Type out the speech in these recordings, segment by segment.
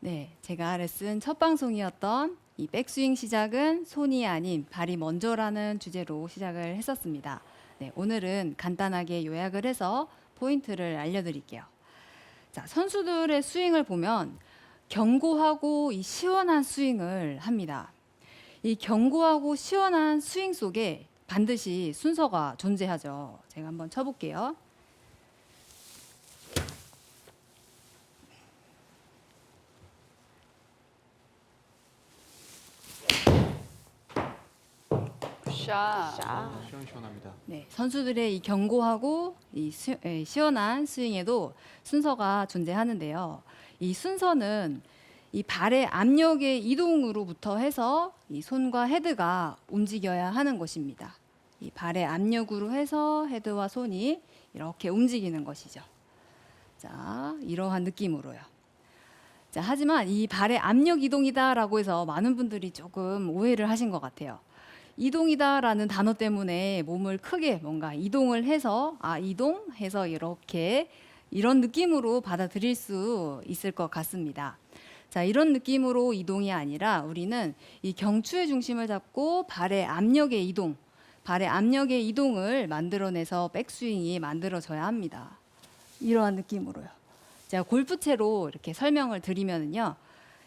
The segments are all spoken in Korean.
네, 제가 레슨 첫 방송이었던 이 백스윙 시작은 손이 아닌 발이 먼저라는 주제로 시작을 했었습니다. 네, 오늘은 간단하게 요약을 해서 포인트를 알려드릴게요. 자, 선수들의 스윙을 보면 견고하고 이 시원한 스윙을 합니다. 이 견고하고 시원한 스윙 속에 반드시 순서가 존재하죠. 제가 한번 쳐볼게요. 샷. 시원시원합니다. 네, 선수들의 이 견고하고 이 시원한 스윙에도 순서가 존재하는데요. 이 순서는 이 발의 압력의 이동으로부터 해서 이 손과 헤드가 움직여야 하는 것입니다. 이 발의 압력으로 해서 헤드와 손이 이렇게 움직이는 것이죠. 자, 이러한 느낌으로요. 자, 하지만 이 발의 압력 이동이다라고 해서 많은 분들이 조금 오해를 하신 것 같아요. 이동이다라는 단어 때문에 몸을 크게 뭔가 이동을 해서 이동해서 이렇게 이런 느낌으로 받아들일 수 있을 것 같습니다. 자, 이런 느낌으로 이동이 아니라 우리는 이 경추의 중심을 잡고 발의 압력의 이동, 발의 압력의 이동을 만들어내서 백스윙이 만들어져야 합니다. 이러한 느낌으로요. 제가 골프채로 이렇게 설명을 드리면은요,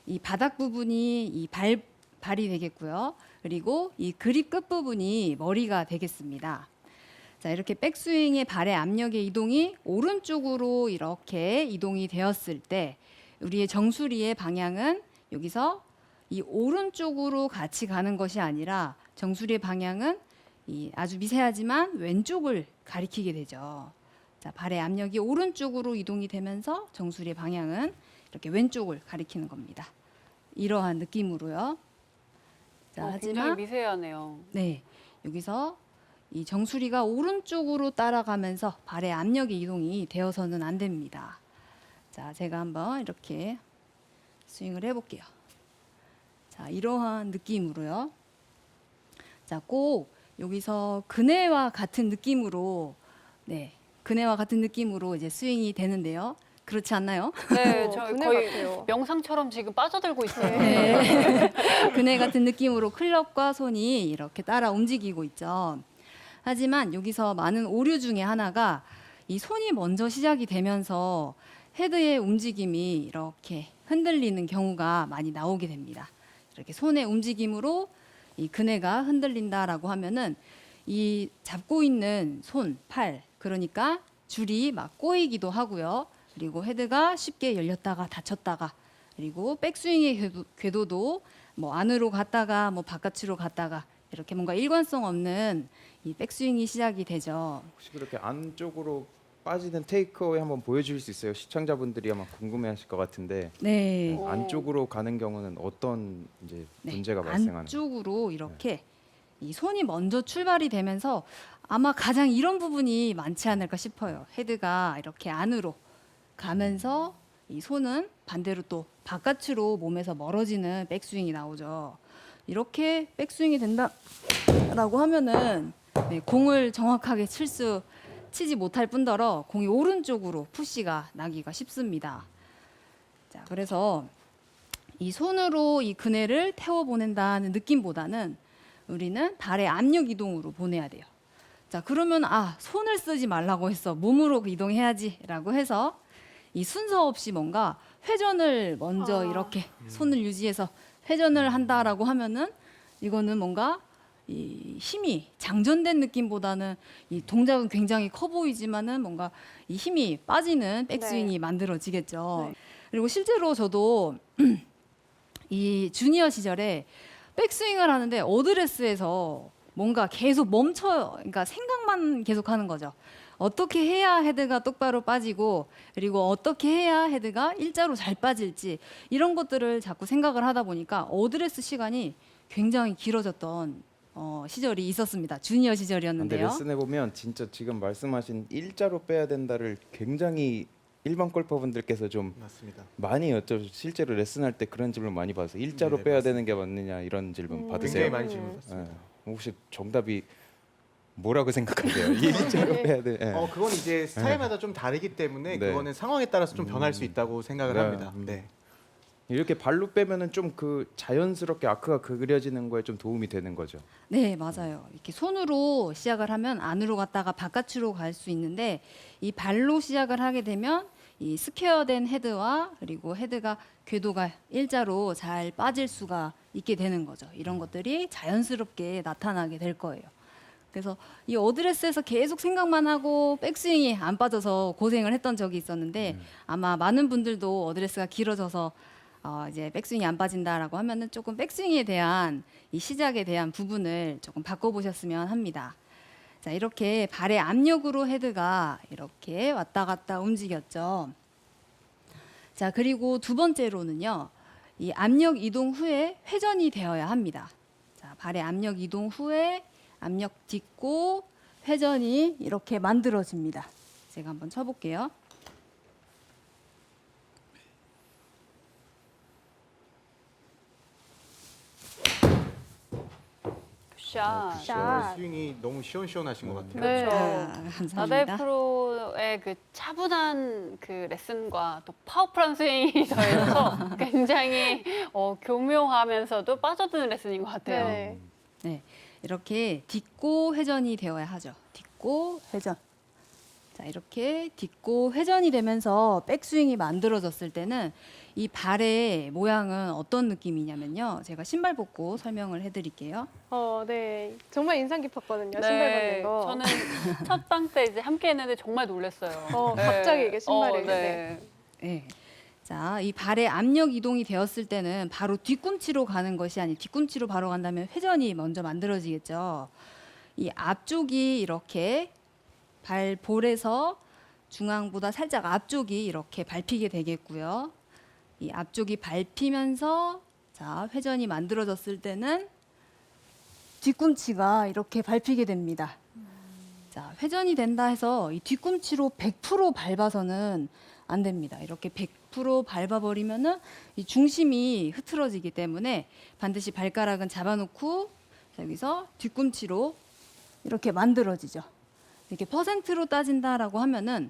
이 바닥 부분이 이 발이 되겠고요. 그리고 이 그립 끝 부분이 머리가 되겠습니다. 자, 이렇게 백스윙의 발의 압력의 이동이 오른쪽으로 이렇게 이동이 되었을 때 우리의 정수리의 방향은 여기서 이 오른쪽으로 같이 가는 것이 아니라 정수리의 방향은 이 아주 미세하지만 왼쪽을 가리키게 되죠. 자, 발의 압력이 오른쪽으로 이동이 되면서 정수리의 방향은 이렇게 왼쪽을 가리키는 겁니다. 이러한 느낌으로요. 자, 굉장히 하지만 미세하네요. 네, 여기서 이 정수리가 오른쪽으로 따라가면서 발의 압력의 이동이 되어서는 안 됩니다. 자, 제가 한번 이렇게 스윙을 해볼게요. 자, 이러한 느낌으로요. 자, 꼭 여기서 그네와 같은 느낌으로, 네, 그네와 같은 느낌으로 이제 스윙이 되는데요. 그렇지 않나요? 네, 저 그네 거의 같아요. 명상처럼 지금 빠져들고 있어요. 네. 그네 같은 느낌으로 클럽과 손이 이렇게 따라 움직이고 있죠. 하지만 여기서 많은 오류 중에 하나가 이 손이 먼저 시작이 되면서 헤드의 움직임이 이렇게 흔들리는 경우가 많이 나오게 됩니다. 이렇게 손의 움직임으로 이 그네가 흔들린다라고 하면은 이 잡고 있는 손, 팔, 그러니까 줄이 막 꼬이기도 하고요. 그리고 헤드가 쉽게 열렸다가 닫혔다가, 그리고 백스윙의 궤도도 뭐 안으로 갔다가 뭐 바깥으로 갔다가 이렇게 뭔가 일관성 없는 이 백스윙이 시작이 되죠. 혹시 그렇게 안쪽으로 빠지는 테이크어웨이 한번 보여주실 수 있어요? 시청자분들이 아마 궁금해하실 것 같은데 네. 오. 안쪽으로 가는 경우는 어떤 이제 네, 문제가 발생하는? 안쪽으로 이렇게 이 손이 먼저 출발이 되면서 아마 가장 이런 부분이 많지 않을까 싶어요. 헤드가 이렇게 안으로 가면서 이 손은 반대로 또 바깥으로 몸에서 멀어지는 백스윙이 나오죠. 이렇게 백스윙이 된다라고 하면은 네, 공을 정확하게 치지 못할 뿐더러 공이 오른쪽으로 푸시가 나기가 쉽습니다. 자, 그래서 이 손으로 이 그네를 태워 보낸다는 느낌보다는 우리는 발의 압력 이동으로 보내야 돼요. 자, 그러면 손을 쓰지 말라고 했어. 몸으로 이동해야지라고 해서 이 순서 없이 뭔가 회전을 먼저 이렇게 손을 유지해서 회전을 한다라고 하면은 이거는 뭔가 이 힘이 장전된 느낌보다는 이 동작은 굉장히 커 보이지만은 뭔가 이 힘이 빠지는 백스윙이 네. 만들어지겠죠. 네. 그리고 실제로 저도 이 주니어 시절에 백스윙을 하는데 어드레스에서 뭔가 계속 멈춰요. 그러니까 생각만 계속 하는 거죠. 어떻게 해야 헤드가 똑바로 빠지고, 그리고 어떻게 해야 헤드가 일자로 잘 빠질지, 이런 것들을 자꾸 생각을 하다 보니까 어드레스 시간이 굉장히 길어졌던 시절이 있었습니다. 주니어 근데 시절이었는데요. 레슨해 보면 진짜 지금 말씀하신 일자로 빼야 된다를 굉장히 일반 골퍼분들께서 좀 맞습니다. 많이 실제로 레슨할 때 그런 질문 많이 받아서 일자로 네, 빼야 맞습니다. 되는 게 맞느냐 이런 질문 굉장히 받으세요? 많이 질문 받습니다. 혹시 정답이 뭐라고 생각하세요? 일자로 빼야 돼. 예. 그건 이제 스타일마다 좀 다르기 때문에 네. 그거는 상황에 따라서 좀 변할 수 있다고 생각을 네. 합니다. 네. 이렇게 발로 빼면은 좀 그 자연스럽게 아크가 그려지는 거에 좀 도움이 되는 거죠. 네, 맞아요. 이렇게 손으로 시작을 하면 안으로 갔다가 바깥으로 갈 수 있는데 이 발로 시작을 하게 되면 이 스퀘어된 헤드와 그리고 헤드가 궤도가 일자로 잘 빠질 수가 있게 되는 거죠. 이런 것들이 자연스럽게 나타나게 될 거예요. 그래서 이 어드레스에서 계속 생각만 하고 백스윙이 안 빠져서 고생을 했던 적이 있었는데 아마 많은 분들도 어드레스가 길어져서 이제 백스윙이 안 빠진다라고 하면은 조금 백스윙에 대한 이 시작에 대한 부분을 조금 바꿔보셨으면 합니다. 자, 이렇게 발의 압력으로 헤드가 이렇게 왔다 갔다 움직였죠. 자, 그리고 두 번째로는요, 이 압력 이동 후에 회전이 되어야 합니다. 자, 발의 압력 이동 후에 압력 딛고 회전이 이렇게 만들어집니다. 제가 한번 쳐볼게요. 굿샷. 샷. 스윙이 너무 시원시원하신 것 같아요. 네. 감사합니다. 나달 프로의 그 차분한 그 레슨과 또 파워풀한 스윙이 더해서 굉장히 교묘하면서도 빠져드는 레슨인 것 같아요. 음. 네, 이렇게 딛고 회전이 되어야 하죠. 딛고 회전. 자, 이렇게 딛고 회전이 되면서 백스윙이 만들어졌을 때는 이 발의 모양은 어떤 느낌이냐면요. 제가 신발 벗고 설명을 해드릴게요. 네. 정말 인상 깊었거든요. 신발 네, 벗는 거. 저는 첫 방 때 이제 함께 했는데 정말 놀랐어요. 갑자기 이게 신발이. 네. 네. 자, 이 발의 압력 이동이 되었을 때는 바로 뒤꿈치로 가는 것이 아니 뒤꿈치로 바로 간다면 회전이 먼저 만들어지겠죠. 이 앞쪽이 이렇게 발볼에서 중앙보다 살짝 앞쪽이 이렇게 밟히게 되겠고요. 이 앞쪽이 밟히면서 자, 회전이 만들어졌을 때는 뒤꿈치가 이렇게 밟히게 됩니다. 자, 회전이 된다 해서 이 뒤꿈치로 100% 밟아서는 안 됩니다. 이렇게 100% 밟아버리면은 이 중심이 흐트러지기 때문에 반드시 발가락은 잡아놓고 여기서 뒤꿈치로 이렇게 만들어지죠. 이렇게 퍼센트로 따진다라고 하면은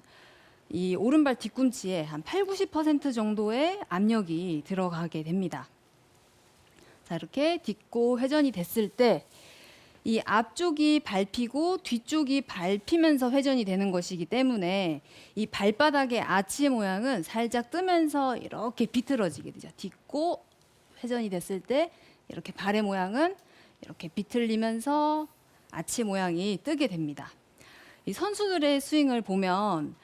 이 오른발 뒤꿈치에 한 80-90% 정도의 압력이 들어가게 됩니다. 자, 이렇게 딛고 회전이 됐을 때 이 앞쪽이 밟히고 뒤쪽이 밟히면서 회전이 되는 것이기 때문에 이 발바닥의 아치 모양은 살짝 뜨면서 이렇게 비틀어지게 되죠. 딛고 회전이 됐을 때 이렇게 발의 모양은 이렇게 비틀리면서 아치 모양이 뜨게 됩니다. 이 선수들의 스윙을 보면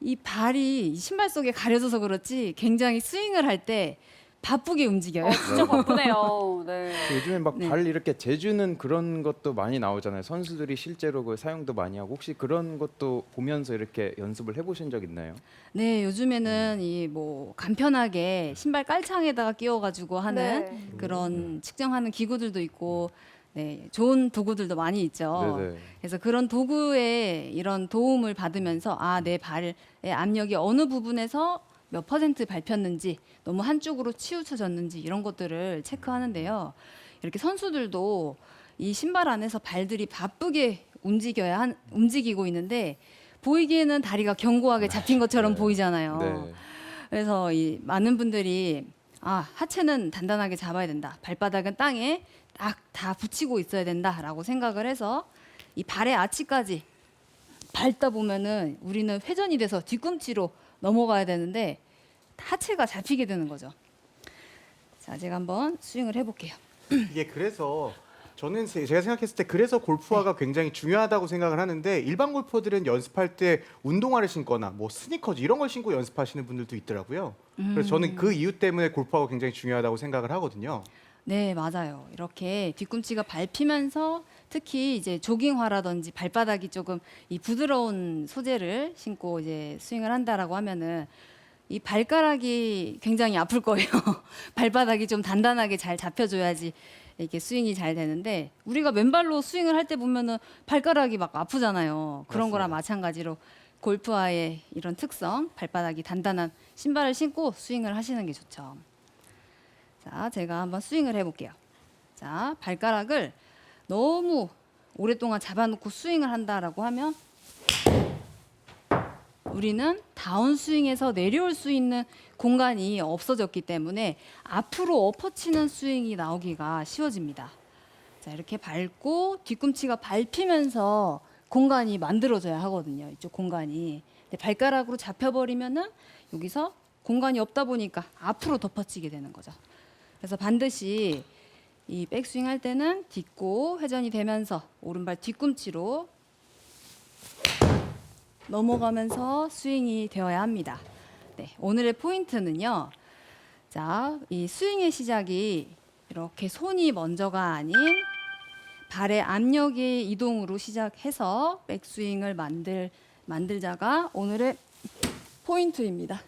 이 발이 신발 속에 가려져서 그렇지 굉장히 스윙을 할 때 바쁘게 움직여요. 진짜 바쁘네요. 네. 요즘에 막 네. 발 이렇게 재주는 그런 것도 많이 나오잖아요. 선수들이 실제로 그 사용도 많이 하고 혹시 그런 것도 보면서 이렇게 연습을 해보신 적 있나요? 네, 요즘에는 이 뭐 간편하게 신발 깔창에다가 끼워가지고 하는 네. 그런 측정하는 기구들도 있고, 네, 좋은 도구들도 많이 있죠. 네네. 그래서 그런 도구의 이런 도움을 받으면서 내 발의 압력이 어느 부분에서 몇 퍼센트 밟혔는지, 너무 한쪽으로 치우쳐졌는지 이런 것들을 체크하는데요. 이렇게 선수들도 이 신발 안에서 발들이 바쁘게 움직이고 있는데 보이기에는 다리가 견고하게 잡힌 것처럼 네. 보이잖아요. 네. 그래서 이 많은 분들이 하체는 단단하게 잡아야 된다. 발바닥은 땅에 딱 다 붙이고 있어야 된다라고 생각을 해서 이 발의 아치까지 밟다 보면은 우리는 회전이 돼서 뒤꿈치로 넘어가야 되는데 하체가 잡히게 되는 거죠. 자, 제가 한번 스윙을 해볼게요. 이게 그래서 저는 제가 생각했을 때 그래서 골프화가 굉장히 중요하다고 생각을 하는데 일반 골퍼들은 연습할 때 운동화를 신거나 뭐 스니커즈 이런 걸 신고 연습하시는 분들도 있더라고요. 그래서 저는 그 이유 때문에 골프화가 굉장히 중요하다고 생각을 하거든요. 네, 맞아요. 이렇게 뒤꿈치가 밟히면서 특히 이제 조깅화라든지 발바닥이 조금 이 부드러운 소재를 신고 이제 스윙을 한다라고 하면은 이 발가락이 굉장히 아플 거예요. 발바닥이 좀 단단하게 잘 잡혀줘야지 이렇게 스윙이 잘 되는데 우리가 맨발로 스윙을 할 때 보면은 발가락이 막 아프잖아요. 그런 거랑 마찬가지로 골프화의 이런 특성, 발바닥이 단단한 신발을 신고 스윙을 하시는 게 좋죠. 자, 제가 한번 스윙을 해볼게요. 자, 발가락을 너무 오랫동안 잡아놓고 스윙을 한다라고 하면 우리는 다운스윙에서 내려올 수 있는 공간이 없어졌기 때문에 앞으로 엎어치는 스윙이 나오기가 쉬워집니다. 자, 이렇게 밟고 뒤꿈치가 밟히면서 공간이 만들어져야 하거든요. 이쪽 공간이. 근데 발가락으로 잡혀버리면은 여기서 공간이 없다 보니까 앞으로 덮어치게 되는 거죠. 그래서 반드시 이 백스윙 할 때는 딛고 회전이 되면서 오른발 뒤꿈치로 넘어가면서 스윙이 되어야 합니다. 네, 오늘의 포인트는요. 자, 이 스윙의 시작이 이렇게 손이 먼저가 아닌 발의 압력의 이동으로 시작해서 백스윙을 만들자가 오늘의 포인트입니다.